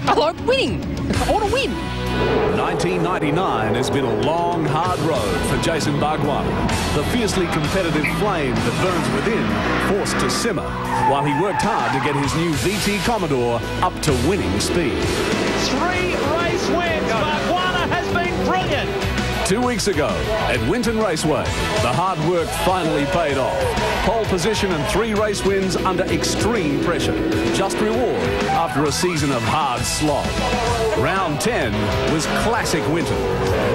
I like winning. I want to win. 1999 has been a long, hard road for Jason Bargwanna. The fiercely competitive flame that burns within forced to simmer while he worked hard to get his new VT Commodore up to winning speed. 3 race wins. Bargwanna has been brilliant. 2 weeks ago at Winton Raceway, the hard work finally paid off. Pole position and 3 race wins under extreme pressure. Just reward after a season of hard slog. Round 10 was classic Winton.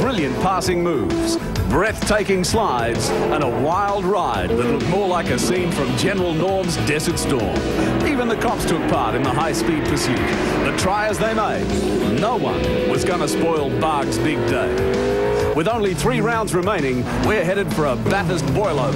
Brilliant passing moves, breathtaking slides, and a wild ride that looked more like a scene from General Norm's Desert Storm. Even the cops took part in the high-speed pursuit. But try as they may, no one was going to spoil Barg's big day. With only 3 rounds remaining, we're headed for a Bathurst boilover.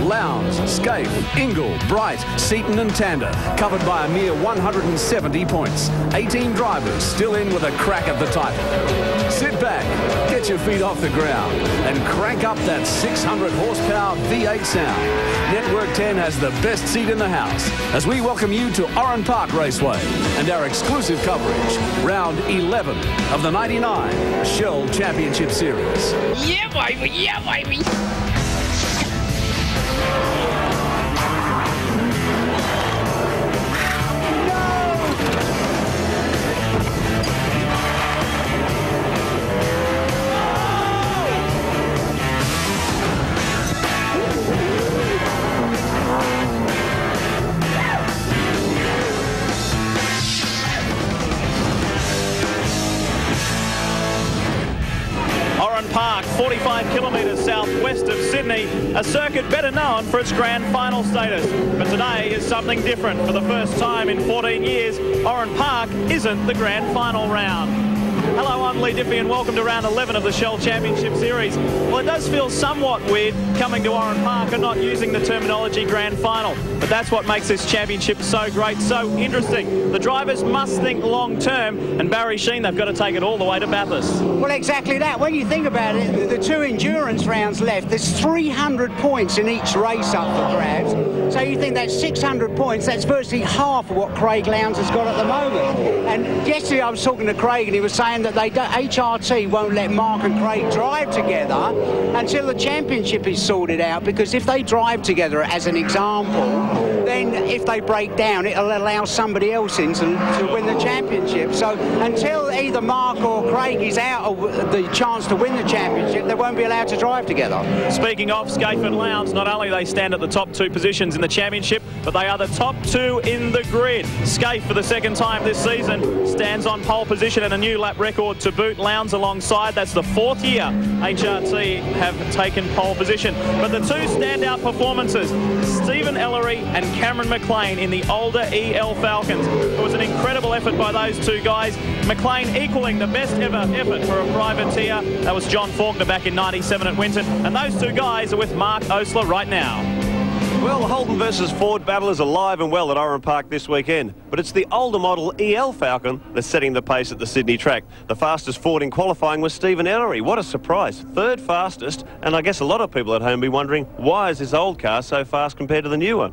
Lowndes, Scaife, Ingle, Bright, Seaton and Tander covered by a mere 170 points. 18 drivers still in with a crack at the title. Sit back, get your feet off the ground and crank up that 600 horsepower V8 sound. Network 10 has the best seat in the house as we welcome you to Oran Park Raceway and our exclusive coverage, round 11 of the 99 Shell Championship Series. Yeah, baby. Yeah, baby. Oran Park, 45 kilometres southwest of Sydney, a circuit better known for its grand final status. But today is something different. For the first time in 14 years, Oran Park isn't the grand final round. Hello, I'm Lee Diffie and welcome to round 11 of the Shell Championship Series. Well, it does feel somewhat weird coming to Oran Park and not using the terminology grand final. But that's what makes this championship so great, so interesting. The drivers must think long term, and Barry Sheen, they've got to take it all the way to Bathurst. Well, exactly that. When you think about it, the 2 endurance rounds left, there's 300 points in each race up for grabs. So you think that's 600 points, that's virtually half of what Craig Lowndes has got at the moment. And yesterday I was talking to Craig and he was saying that HRT won't let Mark and Craig drive together until the championship is sorted out, because if they drive together as an example, then if they break down, it'll allow somebody else in to win the championship. So until either Mark or Craig is out of the chance to win the championship, they won't be allowed to drive together. Speaking of Scaife and Lowndes, not only they stand at the top 2 positions in the championship, but they are the top 2 in the grid. Scaife, for the 2nd time this season, stands on pole position and a new lap record to boot. Lowndes alongside. That's the 4th year HRT have taken pole position. But the 2 standout performances, Stephen Ellery and Cameron McLean in the older EL Falcons. It was an incredible effort by those 2 guys. McLean equaling the best ever effort for a privateer. That was John Faulkner back in '97 at Winton. And those 2 guys are with Mark Osler right now. Well, the Holden versus Ford battle is alive and well at Oran Park this weekend, but it's the older model EL Falcon that's setting the pace at the Sydney track. The fastest Ford in qualifying was Stephen Ellery. What a surprise. 3rd fastest, and I guess a lot of people at home be wondering, why is this old car so fast compared to the new one?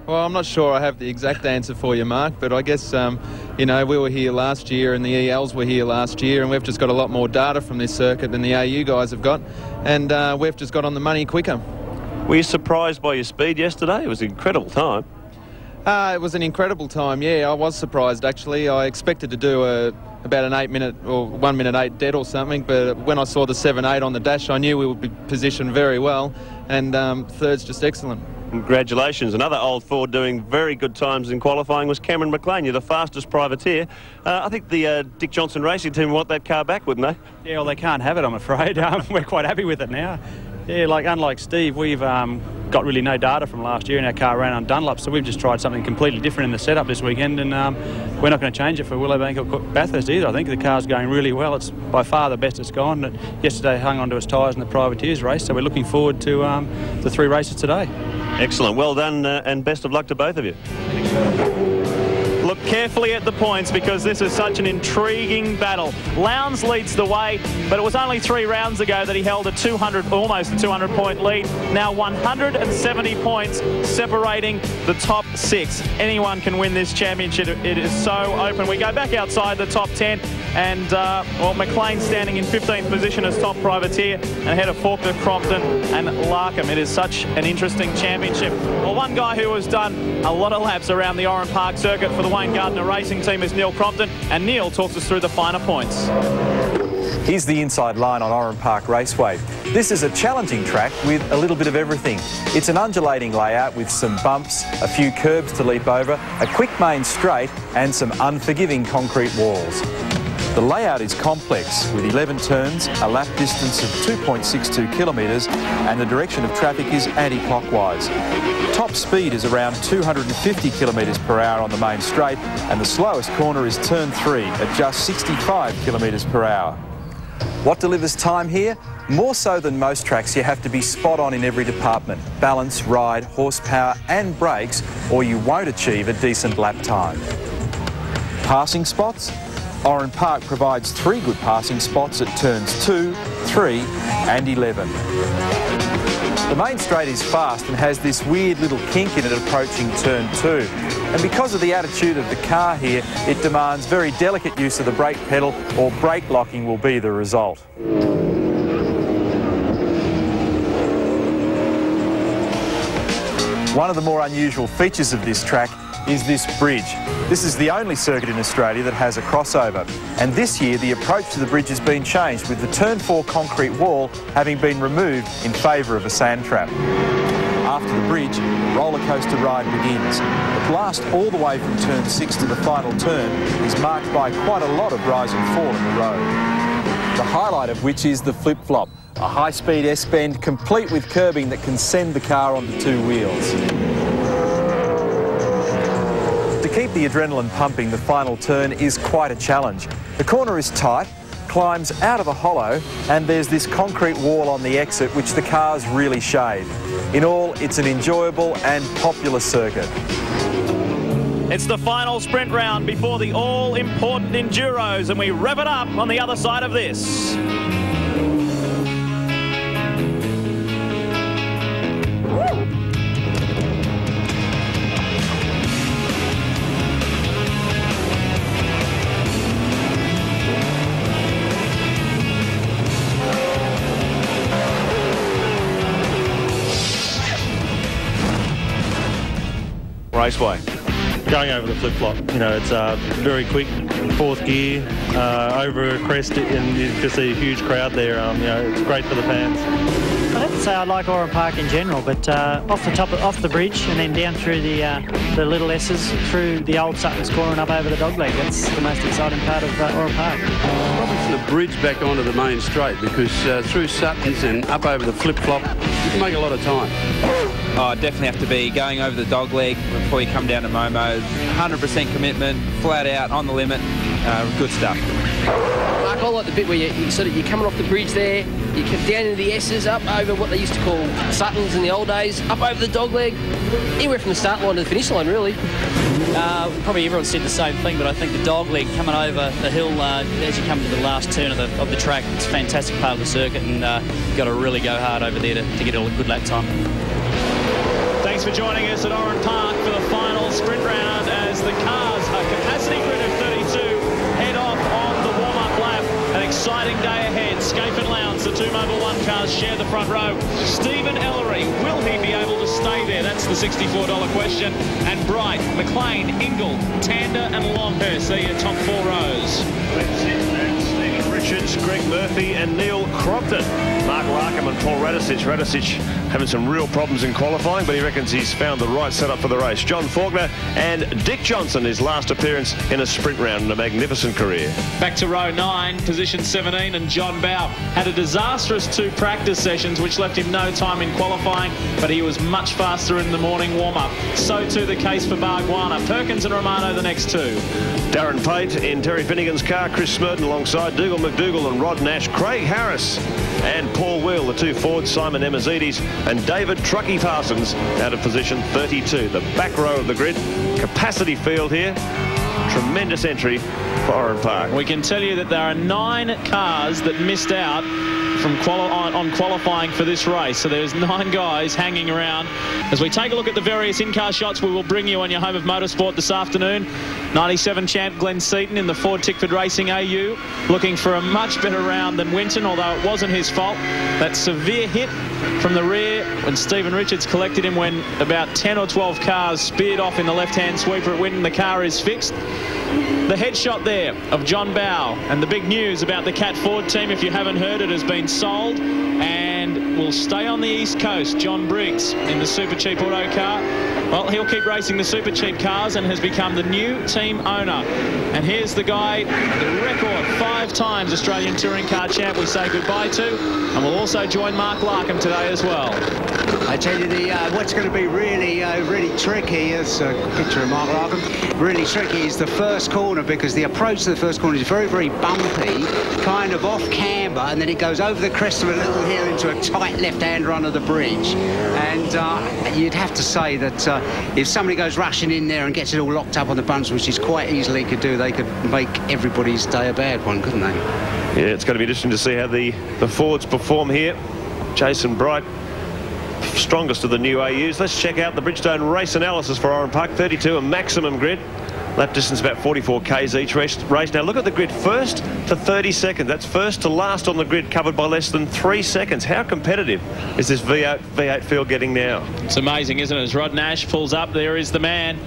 Well, I'm not sure I have the exact answer for you, Mark, but I guess, you know, we were here last year and the ELs were here last year, and we've just got a lot more data from this circuit than the AU guys have got, and we've just got on the money quicker. Were you surprised by your speed yesterday? It was an incredible time. It was an incredible time, yeah. I was surprised, actually. I expected to do about an 8-minute or 1 minute 8 dead or something, but when I saw the 7.8 on the dash, I knew we would be positioned very well, and 3rd's just excellent. Congratulations. Another old Ford doing very good times in qualifying was Cameron McLean. You're the fastest privateer. I think the Dick Johnson racing team want that car back, wouldn't they? Yeah, well, they can't have it, I'm afraid. We're quite happy with it now. Yeah, unlike Steve, we've got really no data from last year, and our car ran on Dunlop, so we've just tried something completely different in the setup this weekend, and we're not going to change it for Willowbank or Bathurst either. I think the car's going really well. It's by far the best it's gone. Yesterday hung onto its tyres in the privateers race, so we're looking forward to the 3 races today. Excellent. Well done, and best of luck to both of you. Look carefully at the points because this is such an intriguing battle. Lowndes leads the way, but it was only 3 rounds ago that he held a 200, almost a 200-point lead. Now 170 points separating the top 6. Anyone can win this championship. It is so open. We go back outside the top 10, and well, McLean standing in 15th position as top privateer, and ahead of Faulkner, Crompton and Larkham. It is such an interesting championship. Well, one guy who has done a lot of laps around the Oran Park circuit for the Wayne Gardner Racing Team is Neil Crompton, and Neil talks us through the finer points. Here's the inside line on Oran Park Raceway. This is a challenging track with a little bit of everything. It's an undulating layout with some bumps, a few curbs to leap over, a quick main straight and some unforgiving concrete walls. The layout is complex with 11 turns, a lap distance of 2.62 kilometres and the direction of traffic is anti-clockwise. Top speed is around 250 kilometres per hour on the main straight and the slowest corner is turn 3 at just 65 kilometres per hour. What delivers time here? More so than most tracks, you have to be spot on in every department. Balance, ride, horsepower and brakes, or you won't achieve a decent lap time. Passing spots? Oran Park provides 3 good passing spots at turns 2, 3 and 11. The main straight is fast and has this weird little kink in it approaching turn 2. And because of the attitude of the car here, it demands very delicate use of the brake pedal or brake locking will be the result. One of the more unusual features of this track is this bridge. This is the only circuit in Australia that has a crossover. And this year the approach to the bridge has been changed with the turn 4 concrete wall having been removed in favour of a sand trap. After the bridge, the roller coaster ride begins. The blast all the way from turn 6 to the final turn is marked by quite a lot of rise and fall in the road. The highlight of which is the flip-flop, a high-speed S-bend complete with curbing that can send the car onto 2 wheels. To keep the adrenaline pumping, the final turn is quite a challenge. The corner is tight, climbs out of a hollow, and there's this concrete wall on the exit which the cars really shade. In all, it's an enjoyable and popular circuit. It's the final sprint round before the all-important Enduros, and we rev it up on the other side of this. Raceway. Going over the flip-flop, you know, it's very quick, 4th gear, over a crest, and you can see a huge crowd there. You know, it's great for the fans. I'd have to say I like Oran Park in general, but off the bridge and then down through the little S's, through the old Sutton's Corner and up over the dogleg. That's the most exciting part of Oran Park. Probably from the bridge back onto the main straight, because through Sutton's and up over the flip-flop, you can make a lot of time. Oh, definitely have to be going over the dogleg before you come down to Momo. 100% commitment, flat out, on the limit. Good stuff. Mark, I like the bit where you're coming off the bridge there, you come down into the S's, up over what they used to call Suttons in the old days, up over the dogleg, anywhere from the start line to the finish line, really. Probably everyone said the same thing, but I think the dogleg coming over the hill as you come to the last turn of the track, it's a fantastic part of the circuit, and you've got to really go hard over there to get a good lap time. Thanks for joining us at Oran Park for the final sprint round as the cars, a capacity grid of 32, head off on the warm-up lap. An exciting day ahead. Scaife and Lowndes, the 2 Mobil 1 cars, share the front row. Stephen Ellery, will he be able to stay there? That's the $64 question. And Bright, McLean, Ingle, Tander and Longhurst, they're your top 4 rows. Richards, Greg Murphy and Neil Crompton. Mark Larkham and Paul Radicic. Radicic having some real problems in qualifying, but he reckons he's found the right setup for the race. John Faulkner and Dick Johnson, his last appearance in a sprint round in a magnificent career. Back to row 9, position 17, and John Bow had a disastrous 2 practice sessions which left him no time in qualifying, but he was much faster in the morning warm-up. So too the case for Bargwanna. Perkins and Romano the next 2. Darren Pate in Terry Finnegan's car, Chris Smurden alongside Dougal McDougall and Rod Nash, Craig Harris and Paul Wheel, the 2 Fords, Simon Emazides and David Truckee Parsons out of position 32. The back row of the grid, capacity field here. Tremendous entry for Oran Park. We can tell you that there are 9 cars that missed out from qualifying for this race. So there's 9 guys hanging around. As we take a look at the various in-car shots, we will bring you on your home of motorsport this afternoon. 97 champ Glenn Seaton in the Ford Tickford Racing AU, looking for a much better round than Winton, although it wasn't his fault. That severe hit from the rear when Stephen Richards collected him when about 10 or 12 cars speared off in the left-hand sweeper at Winton. The car is fixed. The headshot there of John Bow, and the big news about the Cat Ford team, if you haven't heard it, has been sold and will stay on the East Coast. John Briggs in the Super Cheap Auto car. Well, he'll keep racing the Super Cheap cars and has become the new team owner. And here's the guy, the record 5 times Australian Touring Car Champ we say goodbye to. And we'll also join Mark Larkham today as well. I tell you, what's going to be really tricky, is a picture of Mark Larkham, really tricky is the first corner, because the approach to the first corner is very bumpy, kind of off camber, and then it goes over the crest of a little hill into a tight left-hand run of the bridge. And you'd have to say that if somebody goes rushing in there and gets it all locked up on the bunch, which is quite easily could do, they could make everybody's day a bad one, couldn't they? Yeah, it's going to be interesting to see how the Fords perform here. Jason Bright, strongest of the new AUs. Let's check out the Bridgestone race analysis for Oran Park. 32 a maximum grid. Lap distance about 44 k's each race. Now look at the grid, first to 30 seconds. That's first to last on the grid, covered by less than 3 seconds. How competitive is this V8 field getting now? It's amazing, isn't it? As Rod Nash pulls up, there is the man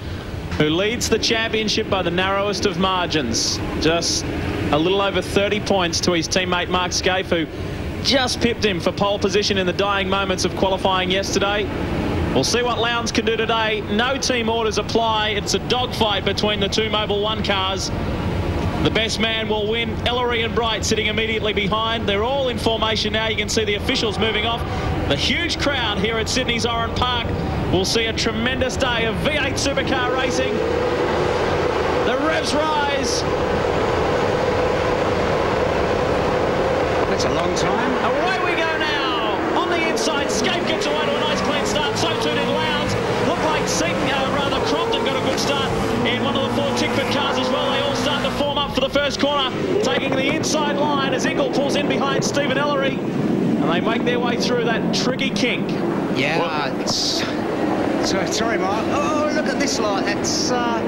who leads the championship by the narrowest of margins. Just a little over 30 points to his teammate Mark Scaife, who just pipped him for pole position in the dying moments of qualifying yesterday. We'll see what Lowndes can do today. No team orders apply. It's a dogfight between the 2 Mobil 1 cars. The best man will win. Ellery and Bright sitting immediately behind. They're all in formation now. You can see the officials moving off. The huge crowd here at Sydney's Oran Park will see a tremendous day of V8 Supercar racing. The revs rise. That's a long time. Away we go now. On the inside, Scaife gets away to a nice clean start. So too did Lowndes. Looked like Seaton, rather Crompton, got a good start in one of the Ford Tickford cars as well. They all start to form up for the first corner, taking the inside line as Ingle pulls in behind Stephen Ellery. And they make their way through that tricky kink. Yeah, sorry, Mark. Oh, look at this light. That's a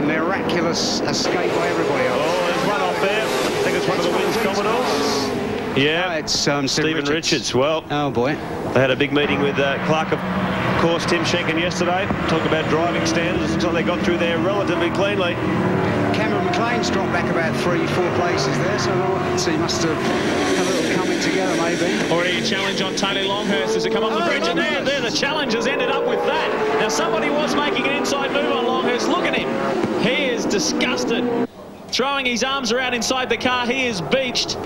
miraculous escape by everybody else. Oh, there's one off there. I think it's one of the Wins Commodores. Yeah, it's Stephen Richards. Well, oh boy, they had a big meeting with Clark, of course, Tim Schenken yesterday. Talk about driving standards. Looks like they got through there relatively cleanly. Cameron McLean's dropped back about 3-4 places there, so he must have had a little coming together maybe. Already a challenge on Tony Longhurst as they come up the bridge, and there the challenge has ended up with that. Now somebody was making an inside move on Longhurst. Look at him. He is disgusted. Throwing his arms around inside the car. He is beached.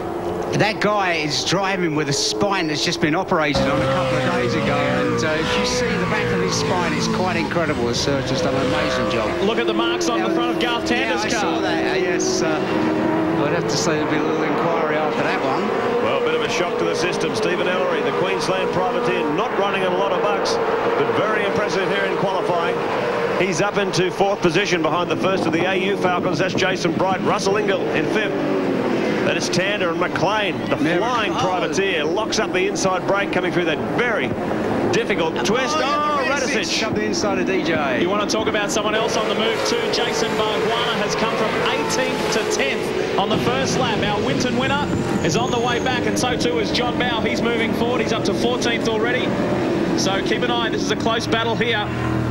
That guy is driving with a spine that's just been operated on a couple of days ago, and if you see the back of his spine, it's quite incredible. Serge has done an amazing job. Look at the marks on the front of Garth Tander's car. I saw that, yes. I'd have to say there'd be a little inquiry after that one. Well, a bit of a shock to the system. Stephen Ellery, the Queensland privateer, not running a lot of bucks, but very impressive here in qualifying. He's up into 4th position behind the first of the AU Falcons. That's Jason Bright. Russell Ingle in 5th. Then it's Tander and McLean, the flying privateer, locks up the inside brake coming through that very difficult twist. Oh, Radicic. Up the inside of DJ. You want to talk about someone else on the move too? Jason Barguana has come from 18th to 10th on the first lap. Our Winton winner is on the way back, and so too is John Bow. He's moving forward. He's up to 14th already. So keep an eye. This is a close battle here.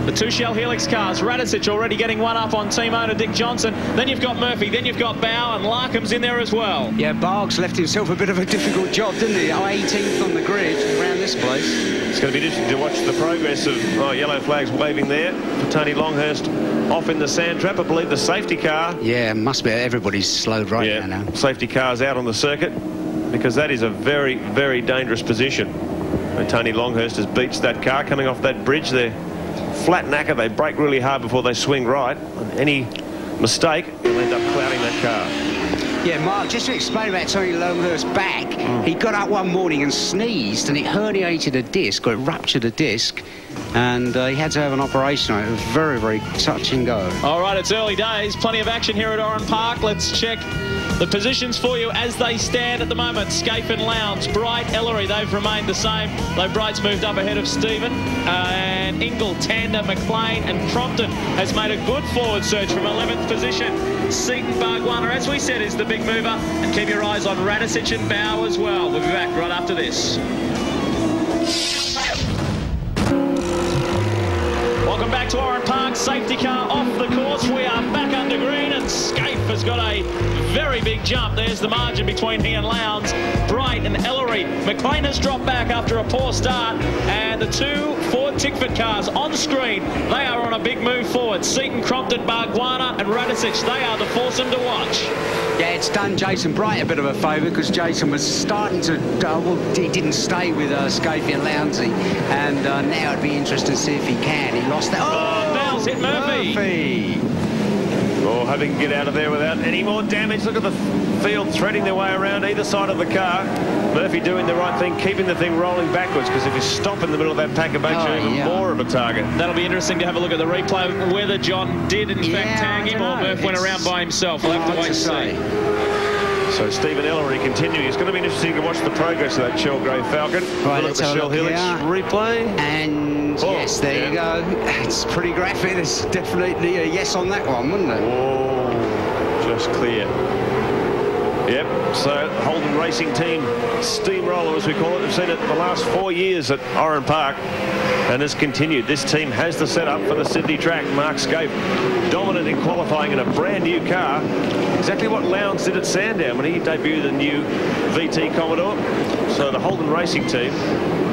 The 2 Shell Helix cars. Radicic already getting one up on team owner Dick Johnson. Then you've got Murphy. Then you've got Bow, and Larkham's in there as well. Yeah, Bargs left himself a bit of a difficult job, didn't he? 18th on the grid around this place. It's going to be interesting to watch the progress of yellow flags waving there for Tony Longhurst off in the sand trap. I believe the safety car. Yeah, must be. Everybody's slowed right now. Safety car's out on the circuit because that is a very, very dangerous position. And Tony Longhurst has beached that car coming off that bridge there. Flat knacker, they brake really hard before they swing right. And any mistake will end up clouding that car. Yeah, Mark, just to explain about Tony Longhurst's back, he got up one morning and sneezed, and it herniated a disc, or it ruptured a disc, and he had to have an operation on it. It was very, very touch and go. All right, it's early days. Plenty of action here at Oran Park. Let's check the positions for you as they stand at the moment. Scaife and Lowndes, Bright, Ellery, they've remained the same, though Bright's moved up ahead of Stephen. And Ingle, Tander, McLean and Crompton has made a good forward surge from 11th position. Seaton, Bargwanna, as we said, is the big mover. And keep your eyes on Radicic and Bow as well. We'll be back right after this. Welcome back to Oran Park. Safety car off the course. We are back under green, and Scaife has got a very big jump. There's the margin between he and Lowndes. Bright and Ellery. McLean has dropped back after a poor start, and the two Ford Tickford cars on screen, they are on a big move forward. Seaton, Crompton, Bargwanna and Radicic, they are the foursome to watch. Yeah, it's done Jason Bright a bit of a favour, because Jason was starting to, well, he didn't stay with Scaife and Lowndesy, and now it'd be interesting to see if he can. He lost that. Oh, Bell's hit Murphy. Oh, having to get out of there without any more damage. Look at the field threading their way around either side of the car. Murphy doing the right thing, keeping the thing rolling backwards, because if you stop in the middle of that pack, it makes you even more of a target. That'll be interesting to have a look at the replay, whether John did in fact tag him or Murph went around by himself. We'll have to wait and see. So Stephen Ellery continuing. It's going to be interesting to watch the progress of that Shell Grey Falcon. Right, look let's at the have Shell a look Helix replay. And yes, there you go. It's pretty graphic. It's definitely a yes on that one, wouldn't it? Oh, just clear. Yep, so Holden Racing Team steamroller, as we call it. We've seen it the last 4 years at Oran Park, and has continued. This team has the setup for the Sydney track. Mark Scaife dominant in qualifying in a brand new car. Exactly what Lowndes did at Sandown when he debuted the new VT Commodore. So the Holden Racing Team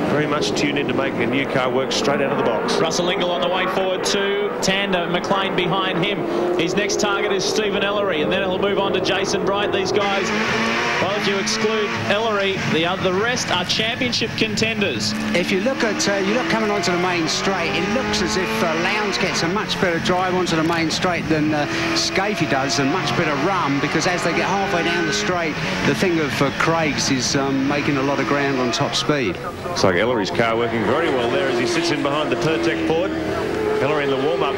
very much tuned in to make a new car work straight out of the box. Russell Ingle on the way forward to Tander, McLean behind him. His next target is Stephen Ellery, and then he'll move on to Jason Bright. These guys, well, if you exclude Ellery, the rest are championship contenders. If you look at coming onto the main straight, it looks as if Lowndes gets a much better drive onto the main straight than Scaife does, and much better run, because as they get halfway down the straight, the thing of Craig's is making a lot of ground on top speed. Looks like Ellery's car working very well there as he sits in behind the Pertec Ford. Ellery in the warm-up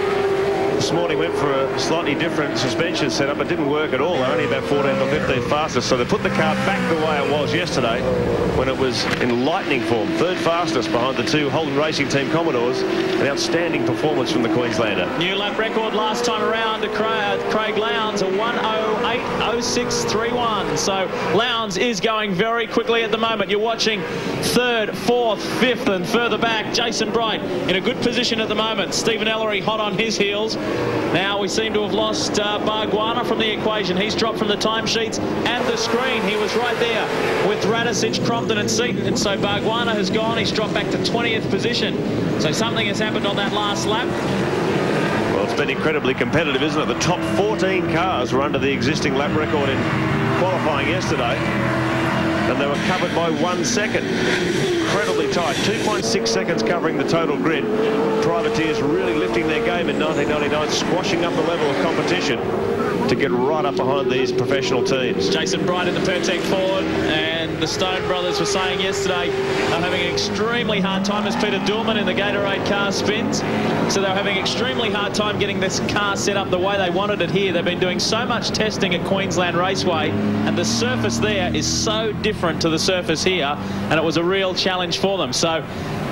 this morning went for a slightly different suspension setup. It didn't work at all. They're only about 14th or 15th fastest, so they put the car back the way it was yesterday when it was in lightning form. Third fastest behind the two Holden Racing Team Commodores. An outstanding performance from the Queenslander. New lap record last time around to Craig Lowndes, a 1:08.06.31. So Lowndes is going very quickly at the moment. You're watching third, fourth, fifth, and further back. Jason Bright in a good position at the moment. Stephen Ellery hot on his heels. Now we seem to have lost Bargwanna from the equation. He's dropped from the timesheets and the screen. He was right there with Radicic, Crompton and Seaton, and so Bargwanna has gone. He's dropped back to 20th position. So something has happened on that last lap. Well, it's been incredibly competitive, isn't it? The top 14 cars were under the existing lap record in qualifying yesterday, and they were covered by 1 second. Incredibly tight, 2.6 seconds covering the total grid. Privateers really lifting their game in 1999, squashing up the level of competition to get right up behind these professional teams. Jason Bright in the Pertec Ford, and the Stone brothers were saying yesterday they're having an extremely hard time as Peter Doolman in the Gatorade car spins. So they're having an extremely hard time getting this car set up the way they wanted it here. They've been doing so much testing at Queensland Raceway, and the surface there is so different to the surface here, and it was a real challenge for them. So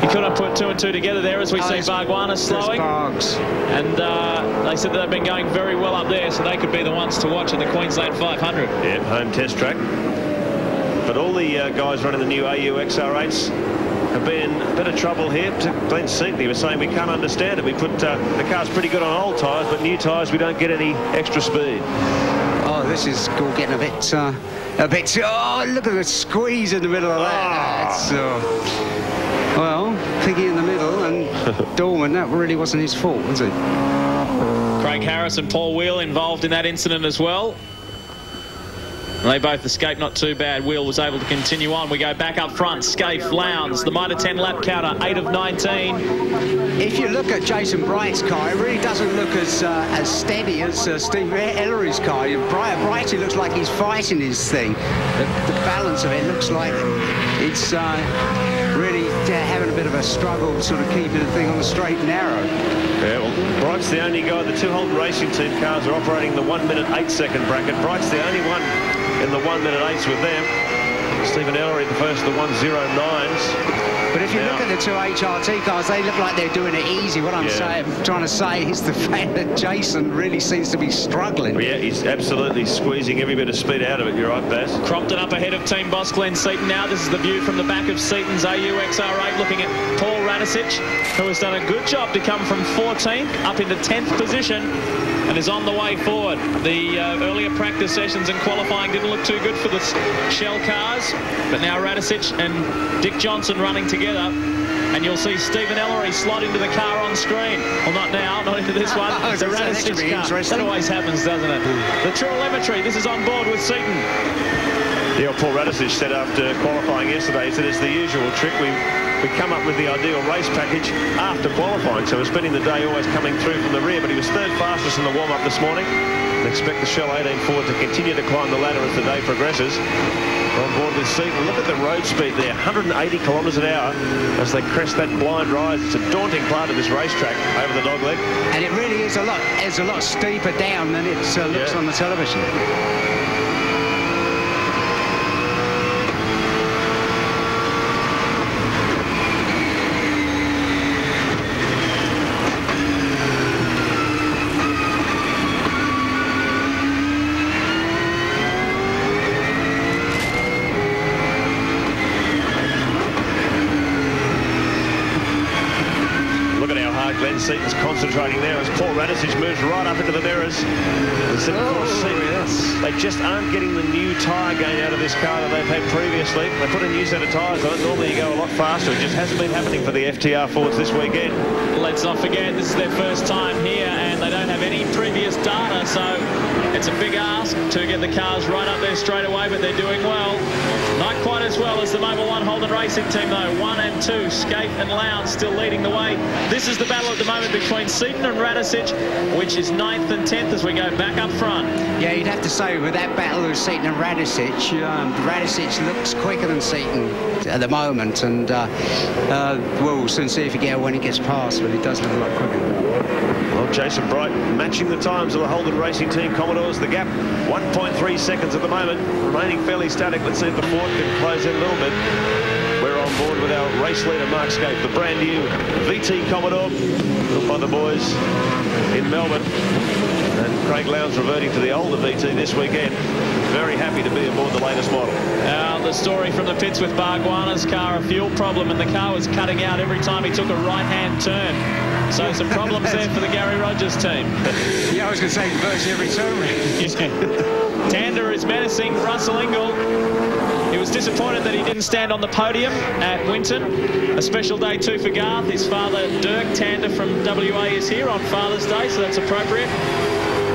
you couldn't put two and two together there as we see Bargwanna slowing. And they said that they've been going very well up there, so they could be the ones to watch at the Queensland 500. Yeah, home test track. But all the guys running the new AU XR8s have been in a bit of trouble here. Glenn Seaton, he was saying we can't understand it. We put the car's pretty good on old tyres, but new tyres we don't get any extra speed. Oh, this is getting a bit. Oh, look at the squeeze in the middle of that. That's, well, Piggy in the middle, and Dorman, that really wasn't his fault, was it? Craig Harris and Paul Wheel involved in that incident as well. And they both escaped not too bad. Will was able to continue on. We go back up front. Scaife, Lowndes, the Mitre 10 lap counter, 8 of 19. If you look at Jason Bright's car, it really doesn't look as steady as Steve Ellery's car. Brighty looks like he's fighting his thing. The balance of it looks like it's really having a bit of a struggle, sort of keeping the thing on the straight and narrow. Yeah, well, Bright's the only guy. The two Holden Racing Team cars are operating the 1 minute 8 second bracket. Bright's the only one in the 1 minute 8s with them. Stephen Ellery, the first of the 109s. But if you look at the two HRT cars, they look like they're doing it easy. What I'm trying to say is the fact that Jason really seems to be struggling. Well, yeah, he's absolutely squeezing every bit of speed out of it. You're right, Baz. Crompton up ahead of Team Boss Glenn Seaton now. This is the view from the back of Seaton's AU XR8, looking at Paul Radicic, who has done a good job to come from 14th up into 10th position and is on the way forward. The earlier practice sessions and qualifying didn't look too good for the Shell cars, but now Radicic and Dick Johnson running together, and you'll see Stephen Ellery slot into the car on screen. Well, not now, not into this one. It's a Radicic car. That always happens, doesn't it? The telemetry, this is on board with Seaton. Yeah, Paul Radicic said after qualifying yesterday, he said it's the usual trick. We come up with the ideal race package after qualifying, so we're spending the day always coming through from the rear, but he was third fastest in the warm-up this morning. And expect the Shell 18 Ford to continue to climb the ladder as the day progresses. We're on board with Seaton. Look at the road speed there, 180 kilometres an hour as they crest that blind rise. It's a daunting part of this racetrack over the dogleg. And it really is a lot steeper down than it looks on the television. Glenn Seaton's concentrating there as Paul Radicic moves right up into the mirrors. They just aren't getting the new tyre gain out of this car that they've had previously. They put a new set of tyres on it. Normally you go a lot faster. It just hasn't been happening for the FTR Fords this weekend. Let's not forget, this is their first time here and they don't have any previous data, so it's a big ask to get the cars right up there straight away, but they're doing well. Not quite as well as the Mobil 1 Holden Racing Team, though. 1 and 2, Scaife and Lowndes still leading the way. This is the battle at the moment between Seaton and Radicic, which is 9th and 10th as we go back up front. Yeah, you'd have to say with that battle of Seaton and Radicic, Radicic looks quicker than Seaton at the moment, and we'll soon see if he when he gets past, but he does look a lot quicker. Well, Jason Bright matching the times of the Holden Racing Team Commodores. The gap 1.3 seconds at the moment, remaining fairly static. Let's see if the Ford can close in a little bit. We're on board with our race leader Mark Scaife, the brand new VT Commodore built by the boys in Melbourne, and Craig Lowndes reverting to the older VT this weekend. Very happy to be aboard the latest model. The story from the pits with Barguana's car, a fuel problem, and the car was cutting out every time he took a right-hand turn. So some problems there for the Gary Rogers team. Yeah, I was going to say virtually every turn. Tander is menacing Russell Ingall. He was disappointed that he didn't stand on the podium at Winton. A special day too for Garth. His father, Dirk Tander from WA, is here on Father's Day, so that's appropriate.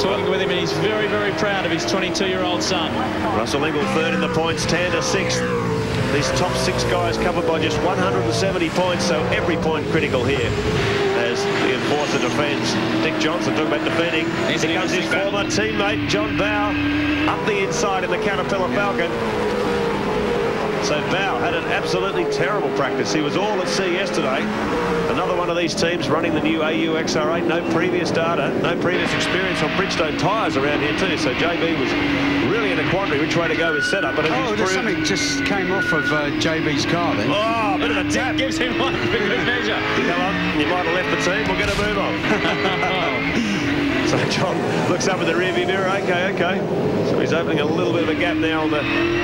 Talking with him, and he's very, very proud of his 22-year-old son. Russell Ingall third in the points, Tander sixth. These top 6 guys covered by just 170 points, so every point critical here as the enforcer defends. Dick Johnson, talking about defending. Here comes his former teammate, John Bow, up the inside in the Caterpillar Falcon. So Bow had an absolutely terrible practice. He was all at sea yesterday. Another one of these teams running the new AU XR8. No previous data, no previous experience on Bridgestone tyres around here too. So JB was really in a quandary which way to go with setup. But something just came off of JB's car then. Oh, a bit of a tap. Gives him one for good measure. Come on, you might have left the team. We'll get a move on. So John looks up in the rearview mirror. Okay. So he's opening a little bit of a gap now on the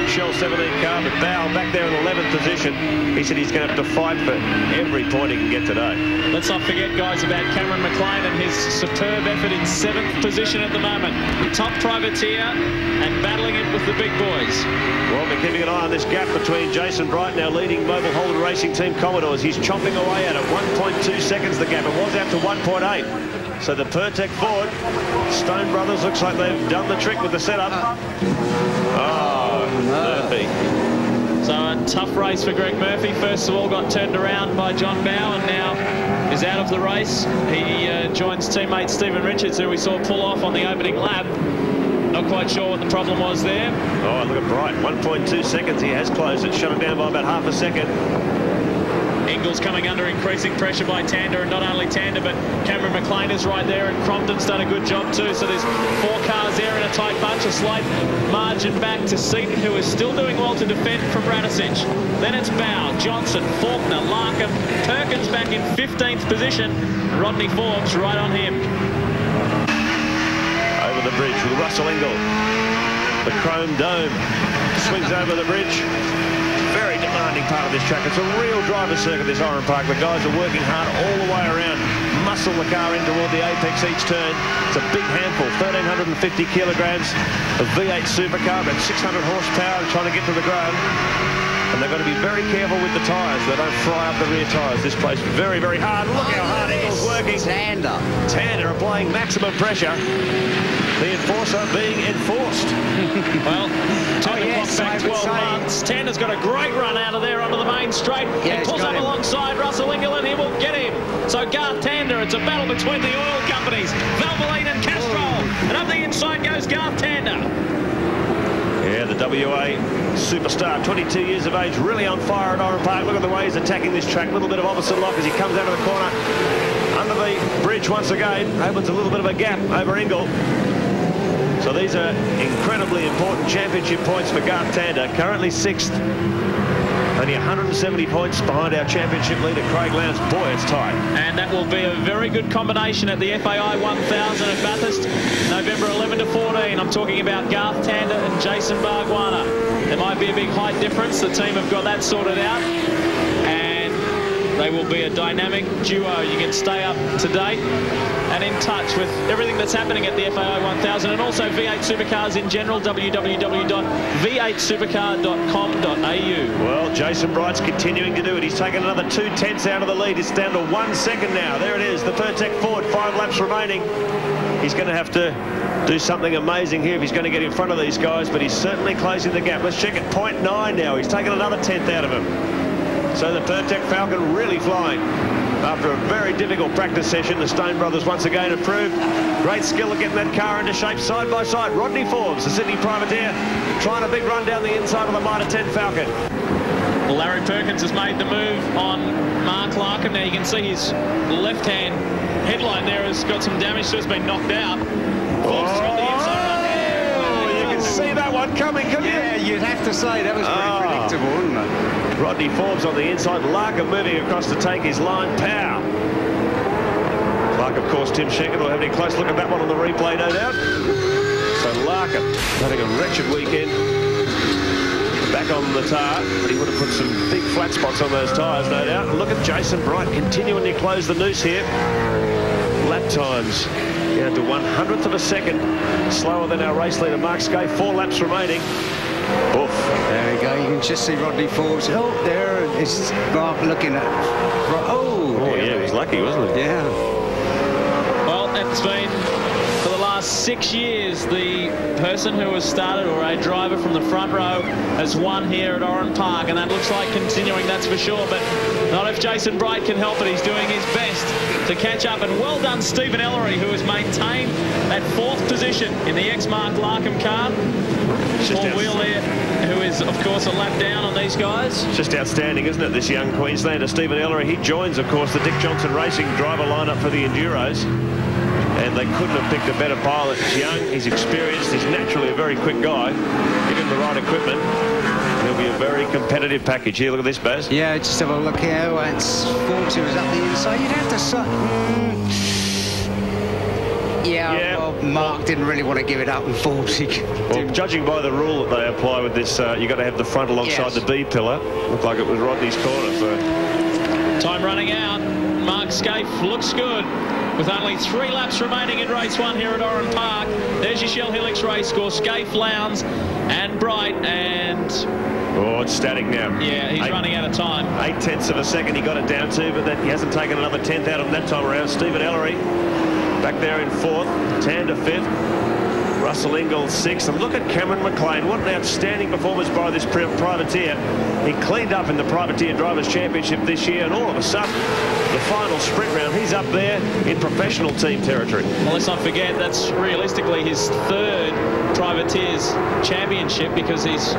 Shell 17 car, but Bow back there in 11th position. He said he's going to have to fight for every point he can get today. Let's not forget, guys, about Cameron McLean and his superb effort in 7th position at the moment. Top privateer and battling it with the big boys. Well, we're keeping an eye on this gap between Jason Bright, now leading Mobil Holden Racing Team Commodores. He's chomping away at it. 1.2 seconds the gap. It was out to 1.8. So the Pertec Ford, Stone Brothers, looks like they've done the trick with the setup. Oh, Murphy. So a tough race for Greg Murphy. First of all, got turned around by John Bow and now is out of the race. He joins teammate Stephen Richards, who we saw pull off on the opening lap. Not quite sure what the problem was there. Oh, look at Bright. 1.2 seconds. He has closed it. Shut it down by about half a second. Ingles coming under increasing pressure by Tander, and not only Tander, but Cameron McLean is right there, and Crompton's done a good job too. So there's 4 cars there in a tight bunch, a slight margin back to Seaton, who is still doing well to defend from Radisich. Then it's Bow, Johnson, Faulkner, Larkham, Perkins back in 15th position, Rodney Forbes right on him. Over the bridge with Russell Ingall. The Chrome Dome swings over the bridge. Very demanding part of this track. It's a real driver's circuit, this Oran Park. The guys are working hard all the way around. Muscle the car in toward the apex each turn. It's a big handful, 1,350 kilograms of V8 Supercar, about 600 horsepower trying to get to the ground. And they've got to be very careful with the tyres. They don't fry up the rear tyres. This place very, very hard. Look how hard Ingall's working. Tander applying maximum pressure. The enforcer being enforced. Well, turn the clock back 12 months. Tander's got a great run out of there onto the main straight. Yeah, he pulls up alongside Russell Ingall and he will get him. So Garth Tander, it's a battle between the oil companies, Valvoline and Castrol. And up the inside goes Garth Tander. Yeah, the WA superstar, 22 years of age, really on fire at Oran Park. Look at the way he's attacking this track. A little bit of opposite lock as he comes out of the corner. Under the bridge once again, opens a little bit of a gap over Ingall. So these are incredibly important championship points for Garth Tander, currently 6th. Only 170 points behind our championship leader, Craig Lowndes. Boy, it's tight. And that will be a very good combination at the FAI 1000 at Bathurst, November 11 to 14. I'm talking about Garth Tander and Jason Bargwanna. There might be a big height difference. The team have got that sorted out. And they will be a dynamic duo. You can stay up to date and in touch with everything that's happening at the FAI 1000 and also V8 Supercars in general, www.v8supercar.com.au. Well, Jason Bright's continuing to do it. He's taken another 2/10 out of the lead. It's down to 1 second now. There it is, the Pertec Ford, 5 laps remaining. He's going to have to do something amazing here if he's going to get in front of these guys, but he's certainly closing the gap. Let's check at 0.9 now. He's taken another 10th out of him. So the Pertec Falcon really flying. After a very difficult practice session, the Stone brothers once again have proved great skill at getting that car into shape side by side. Rodney Forbes, the Sydney privateer, trying a big run down the inside of the Mitre 10 Falcon. Larry Perkins has made the move on Mark Larkham. Now you can see his left-hand headlight there has got some damage, so it's been knocked out. Forbes has got the inside run. You can see that one coming, couldn't you? Yeah, you'd have to say that was pretty predictable, wouldn't it? Rodney Forbes on the inside, Larkham moving across to take his line. Pow! Clark, of course, Tim Schenken will have a close look at that one on the replay, no doubt. So Larkham having a wretched weekend. Back on the tar, but he would have put some big flat spots on those tyres, no doubt. And look at Jason Bright continuing to close the noose here. Lap times down to 100th of a second, slower than our race leader Mark Skaife. 4 laps remaining. Oof. There we go. You can just see Rodney Forbes. Oh, there is Mark looking at. Oh, yeah, he was lucky, wasn't he? Yeah. Well, it's been for the last 6 years the person who has started, or a driver from the front row, has won here at Oran Park, and that looks like continuing, that's for sure. But not if Jason Bright can help it. He's doing his best to catch up, and well done Stephen Ellery, who has maintained that 4th position in the X-Mark Larkham car. Paul Wheel there, who is, of course, a lap down on these guys. It's just outstanding, isn't it, this young Queenslander, Stephen Ellery. He joins, of course, the Dick Johnson Racing driver lineup for the Enduros. And they couldn't have picked a better pilot. He's young, he's experienced, he's naturally a very quick guy. Give him the right equipment, he'll be a very competitive package. Here, look at this, Baz. Yeah, just have a look here. It's Forbes who was up the inside. You'd have to say... Yeah, well, Mark didn't really want to give it up, and Forbes. Well, judging by the rule that they apply with this, you've got to have the front alongside the B pillar. Looked like it was Rodney's corner. So. Time running out. Mark Skaife looks good. With only 3 laps remaining in race 1 here at Oran Park. There's your Shell Helix race score. Skaife, Lowndes and Bright, and... Oh, it's static now. Yeah, he's running out of time. 8/10 of a second he got it down to, but then he hasn't taken another 10th out of him that time around. Stephen Ellery back there in 4th, Tander 5th. Russell Ingall 6th. And look at Cameron McLean. What an outstanding performance by this privateer. He cleaned up in the Privateer Drivers' Championship this year, and all of a sudden, the final sprint round, he's up there in professional team territory. Well, let's not forget, that's realistically his third Privateers Championship, because he's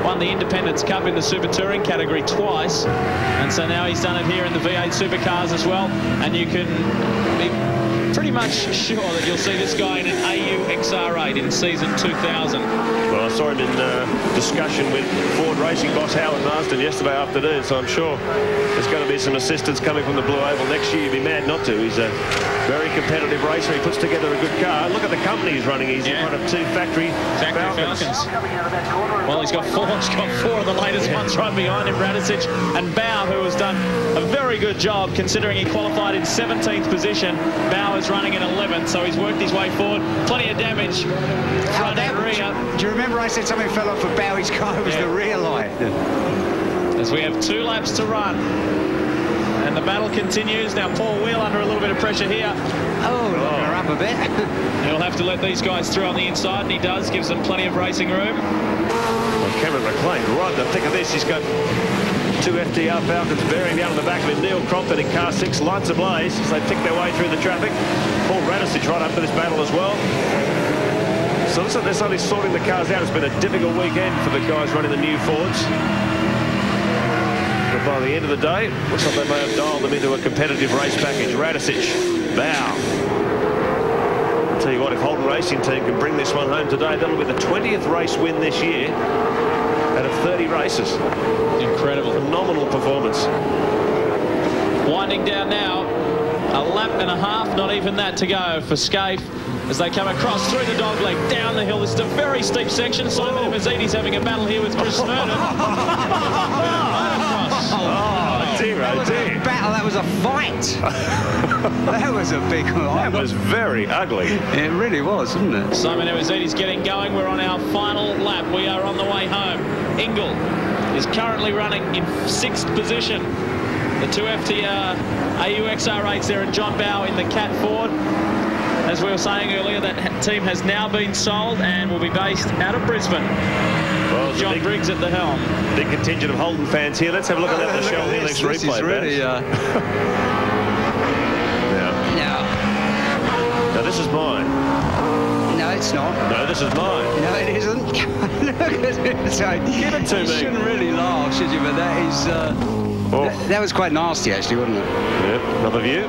won the Independence Cup in the Super Touring category twice, and so now he's done it here in the V8 Supercars as well, and you can be pretty much sure that you'll see this guy in an AU XR8 in season 2000. Well, I saw him in discussion with Ford Racing boss Howard Marsden yesterday afternoon, so I'm sure there's going to be some assistance coming from the Blue Oval next year. You'd be mad not to. He's a very competitive racer. He puts together a good car. Look at the company he's running. He's in front of two factory Falcons. Well, he's got four of the latest ones right behind him, Radicic and Bow, who has done a very good job considering he qualified in 17th position. Bow is running in 11th, so he's worked his way forward. Plenty of damage front and rear. Do you remember I said something fell off of Bowie's car? It was the rear light. As we have 2 laps to run. And the battle continues. Now Paul Wheel under a little bit of pressure here. Locking her up a bit. He'll have to let these guys through on the inside, and he does. Gives them plenty of racing room. Well, Cameron McLean, right in the thick of this. He's got 2 FTR Falcons bearing down on the back of him. Neil Crompton in car 6, lights ablaze as they pick their way through the traffic. Paul Radicic right up to this battle as well. So looks like they're suddenly sorting the cars out. It's been a difficult weekend for the guys running the new Fords. But by the end of the day, looks like they may have dialed them into a competitive race package. Radicic, Bow. I'll tell you what, if Holden Racing Team can bring this one home today, that'll be the 20th race win this year out of 30 races. Incredible. Phenomenal performance. Winding down now. A lap and a half, not even that to go for Scaife as they come across through the dogleg, down the hill. This is a very steep section. Simon Mazzidi's having a battle here with Chris Smurden. Oh, dear, oh dear. Battle, that was a fight. That was a big one. That was very ugly. It really was, wasn't it? Simon Mazzidi's getting going. We're on our final lap. We are on the way home. Ingall is currently running in 6th position. The 2 FTR AU XR8s there, and John Bow in the Cat Ford. As we were saying earlier, that team has now been sold and will be based out of Brisbane. Well, John Briggs at the helm. Big contingent of Holden fans here. Let's have a look at that Michelle Helix replay. This is really, Now, this is mine. No, it's not. No, this is mine. No, it isn't. Look at it. So, give it to me. You shouldn't really laugh, should you? But that is... that was quite nasty, actually, wasn't it? Yep, another view.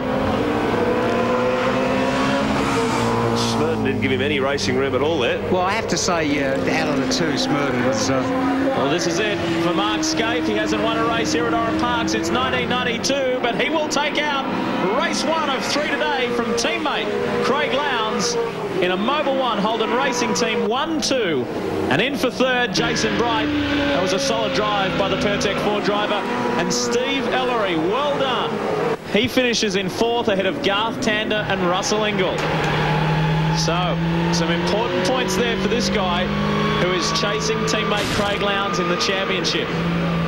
Smurden didn't give him any racing room at all there. Well, I have to say, out of the 2, Smurden was... Well, this is it for Mark Scaife. He hasn't won a race here at Oran Park since 1992, but he will take out race 1 of 3 today from teammate Craig Lowndes in a Mobil 1 Holden Racing Team 1-2. And in for 3rd, Jason Bright. That was a solid drive by the Pertec Ford driver. And Steve Ellery, well done. He finishes in 4th ahead of Garth Tander and Russell Ingall. So, some important points there for this guy who is chasing teammate Craig Lowndes in the championship.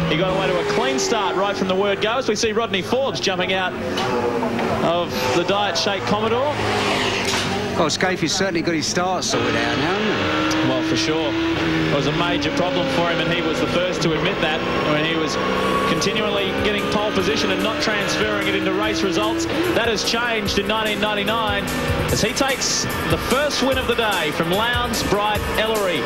He got away to a clean start right from the word go. As we see Rodney Forbes jumping out of the Diet Shake Commodore. Well, Scaife certainly got his start sorted out now, hasn't he? Well, for sure. It was a major problem for him, and he was the first to admit that when he was continually getting pole position and not transferring it into race results. That has changed in 1999 as he takes the first win of the day from Lowndes, Bright, Ellery.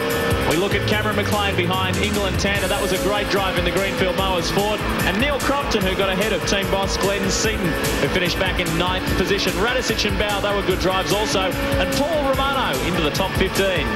We look at Cameron McLean behind Ingall and Tander. That was a great drive in the Greenfield Mowers Ford. And Neil Crompton, who got ahead of team boss Glenn Seaton, who finished back in 9th position. Radicic and Bow, they were good drives also. And Paul Romano into the top 15.